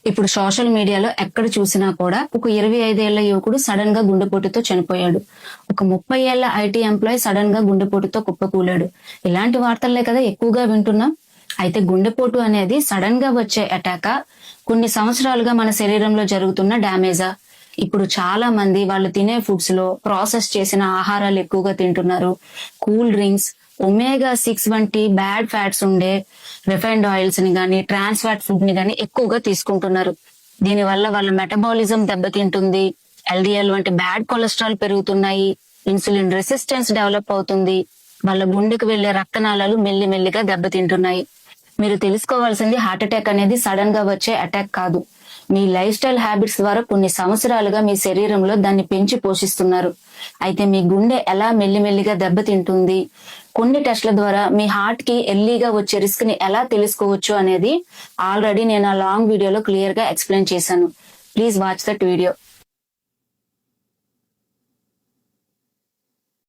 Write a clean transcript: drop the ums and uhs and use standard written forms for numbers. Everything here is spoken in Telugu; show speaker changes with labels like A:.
A: ఇప్పుడు సోషల్ మీడియాలో ఎక్కడ చూసినా కూడా ఒక 25 ఏళ్ల యువకుడు సడన్ గా గుండెపోటుతో చనిపోయాడు. ఒక 30 ఏళ్ల ఐటీ ఎంప్లాయీ సడన్ గా గుండెపోటుతో కుప్పకూలాడు. ఇలాంటి వార్తలే కదా ఎక్కువగా వింటున్నాం. అయితే గుండెపోటు అనేది సడన్ గా వచ్చే అటాకా, కొన్ని సంవత్సరాలుగా మన శరీరంలో జరుగుతున్న డ్యామేజా? ఇప్పుడు చాలా మంది వాళ్ళు తినే ఫుడ్స్ లో ప్రాసెస్ చేసిన ఆహారాలు ఎక్కువగా తింటున్నారు. కూల్ డ్రింక్స్, ఒమేగా 6 వంటి బ్యాడ్ ఫ్యాట్స్ ఉండే రిఫైన్డ్ ఆయిల్స్ ని గానీ, ట్రాన్స్ ఫ్యాట్ ఫుడ్ ని గానీ ఎక్కువగా తీసుకుంటున్నారు. దీని వల్ల వాళ్ళ మెటబాలిజం దెబ్బతింటుంది. ఎల్డిఎల్ వంటి బ్యాడ్ కొలెస్ట్రాల్ పెరుగుతున్నాయి. ఇన్సులిన్ రెసిస్టెన్స్ డెవలప్ అవుతుంది. వాళ్ళ గుండెకు వెళ్లే రక్తనాళాలు మెల్లిమెల్లిగా దెబ్బతింటున్నాయి. మీరు తెలుసుకోవాల్సింది, హార్ట్ అటాక్ అనేది సడన్ గా వచ్చే అటాక్ కాదు. మీ లైఫ్ స్టైల్ హ్యాబిట్స్ ద్వారా కొన్ని సంవత్సరాలుగా మీ శరీరంలో దాన్ని పెంచి పోషిస్తున్నారు. అయితే మీ గుండె ఎలా మెల్లిమెల్లిగా దెబ్బతింటుంది, కొన్ని టెస్ట్ల ద్వారా మీ హార్ట్ కి ఎర్లీగా వచ్చే రిస్క్ ని ఎలా తెలుసుకోవచ్చు అనేది ఆల్రెడీ నేను ఆ లాంగ్ వీడియోలో క్లియర్ గా ఎక్స్ప్లెయిన్ చేశాను. Please watch that video.